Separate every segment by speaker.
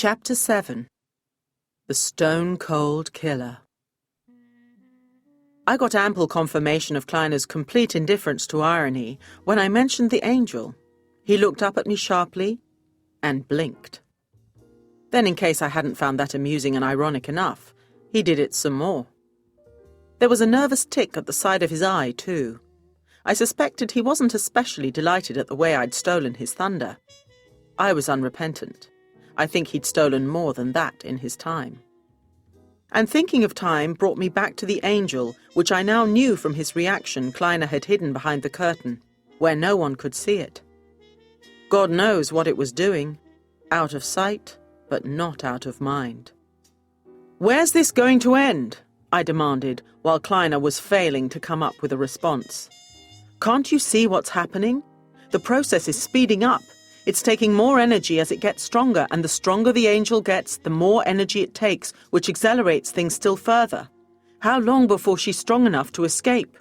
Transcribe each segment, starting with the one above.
Speaker 1: Chapter 7. The Stone-Cold Killer. I got ample confirmation of Kleiner's complete indifference to irony when I mentioned the angel. He looked up at me sharply and blinked. Then, in case I hadn't found that amusing and ironic enough, he did it some more. There was a nervous tick at the side of his eye, too. I suspected he wasn't especially delighted at the way I'd stolen his thunder. I was unrepentant. I think he'd stolen more than that in his time. And thinking of time brought me back to the angel, which I now knew from his reaction Kleiner had hidden behind the curtain, where no one could see it. God knows what it was doing. Out of sight, but not out of mind. "Where's this going to end?" I demanded, while Kleiner was failing to come up with a response. "Can't you see what's happening? The process is speeding up. It's taking more energy as it gets stronger, and the stronger the angel gets, the more energy it takes, which accelerates things still further. How long before she's strong enough to escape?"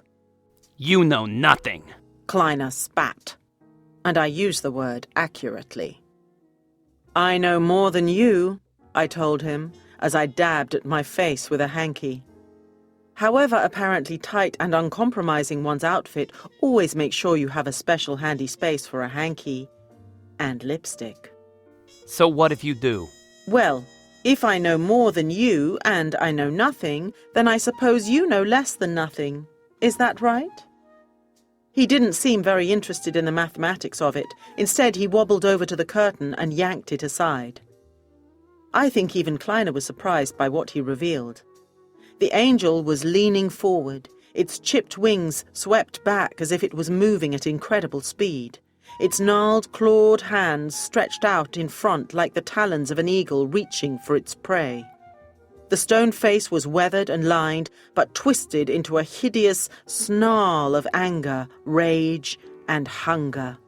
Speaker 2: "You know nothing,"
Speaker 1: Kleiner spat, and I used the word accurately. "I know more than you," I told him, as I dabbed at my face with a hanky. However apparently tight and uncompromising one's outfit always makes sure you have a special handy space for a hanky and lipstick.
Speaker 2: "So what if you do?"
Speaker 1: "Well, if I know more than you and I know nothing, then I suppose you know less than nothing. Is that right?" He didn't seem very interested in the mathematics of it. Instead, he wobbled over to the curtain and yanked it aside. I think even Kleiner was surprised by what he revealed. The angel was leaning forward, its chipped wings swept back as if it was moving at incredible speed. Its gnarled, clawed hands stretched out in front like the talons of an eagle reaching for its prey. The stone face was weathered and lined, but twisted into a hideous snarl of anger, rage, and hunger.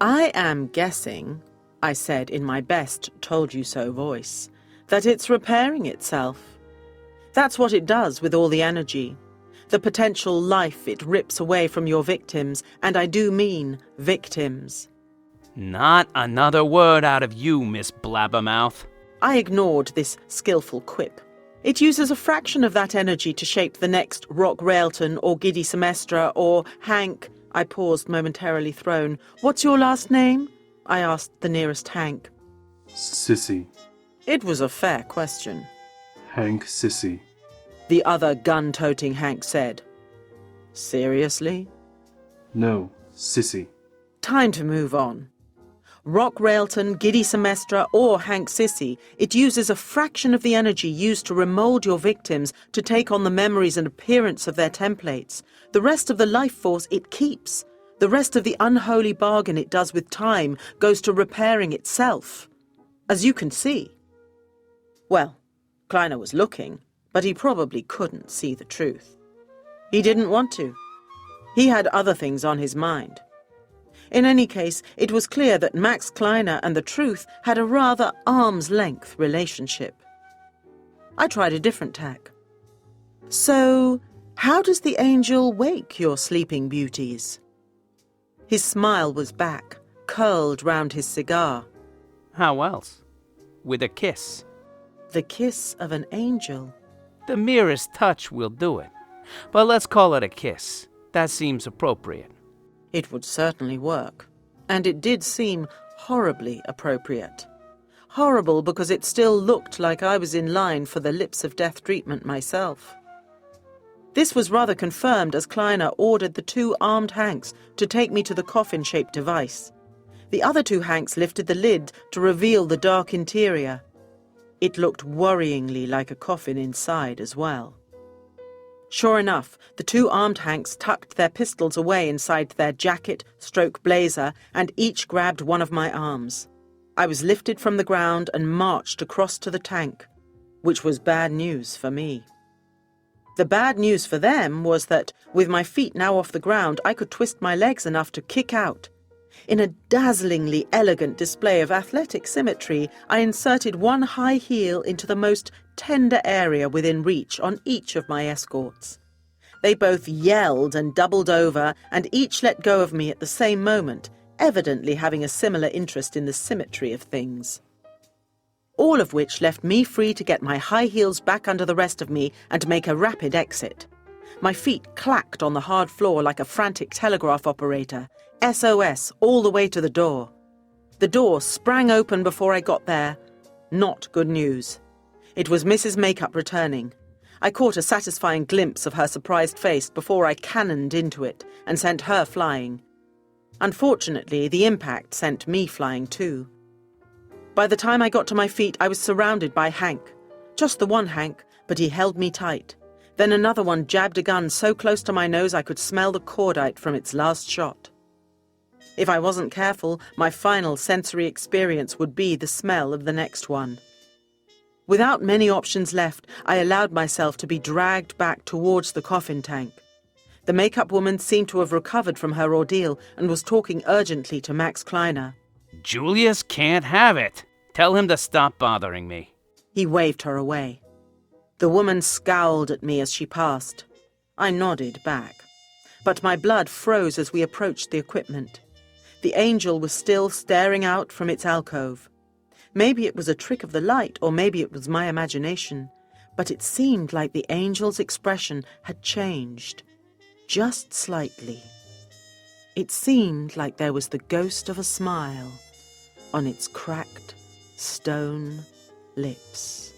Speaker 1: "I am guessing," I said in my best told-you-so voice, "that it's repairing itself. That's what it does with all the energy. The potential life it rips away from your victims, and I do mean victims."
Speaker 2: "Not another word out of you, Miss Blabbermouth."
Speaker 1: I ignored this skillful quip. "It uses a fraction of that energy to shape the next Rock Railton or Giddy Semestra or Hank." I paused, momentarily thrown. "What's your last name?" I asked the nearest Hank.
Speaker 3: "Sissy."
Speaker 1: It was a fair question.
Speaker 3: "Hank Sissy."
Speaker 1: The other gun-toting Hank said. "Seriously?"
Speaker 3: "No, Sissy."
Speaker 1: Time to move on. Rock Railton, Giddy Semestra, or Hank Sissy, it uses a fraction of the energy used to remold your victims to take on the memories and appearance of their templates. The rest of the life force it keeps. The rest of the unholy bargain it does with time goes to repairing itself. As you can see. Well, Kleiner was looking, but he probably couldn't see the truth. He didn't want to. He had other things on his mind. In any case, it was clear that Max Kleiner and the truth had a rather arm's-length relationship. I tried a different tack. "So, how does the angel wake your sleeping beauties?" His smile was back, curled round his cigar.
Speaker 2: "How else? With a kiss.
Speaker 1: The kiss of an angel.
Speaker 2: The merest touch will do it. But let's call it a kiss. That seems appropriate."
Speaker 1: It would certainly work. And it did seem horribly appropriate. Horrible because it still looked like I was in line for the lips of death treatment myself. This was rather confirmed as Kleiner ordered the two armed Hanks to take me to the coffin-shaped device. The other two Hanks lifted the lid to reveal the dark interior. It looked worryingly like a coffin inside as well. Sure enough, the two armed Hanks tucked their pistols away inside their jacket/blazer and each grabbed one of my arms. I was lifted from the ground and marched across to the tank, which was bad news for me. The bad news for them was that, with my feet now off the ground, I could twist my legs enough to kick out. In a dazzlingly elegant display of athletic symmetry, I inserted one high heel into the most tender area within reach on each of my escorts. They both yelled and doubled over, and each let go of me at the same moment, evidently having a similar interest in the symmetry of things. all of which left me free to get my high heels back under the rest of me and make a rapid exit. My feet clacked on the hard floor like a frantic telegraph operator. SOS all the way to the door. The door sprang open before I got there. Not good news. It was Mrs. Makeup returning. I caught a satisfying glimpse of her surprised face before I cannoned into it and sent her flying. Unfortunately, the impact sent me flying too. By the time I got to my feet, I was surrounded by Hank. Just the one Hank, but he held me tight. Then another one jabbed a gun so close to my nose I could smell the cordite from its last shot. If I wasn't careful, my final sensory experience would be the smell of the next one. Without many options left, I allowed myself to be dragged back towards the coffin tank. The makeup woman seemed to have recovered from her ordeal and was talking urgently to Max Kleiner.
Speaker 2: Julius can't have it. Tell him to stop bothering me.
Speaker 1: He waved her away. The woman scowled at me as she passed. I nodded back. But my blood froze as we approached the equipment. The angel was still staring out from its alcove. Maybe it was a trick of the light, or maybe it was my imagination, but it seemed like the angel's expression had changed, just slightly. It seemed like there was the ghost of a smile on its cracked stone lips.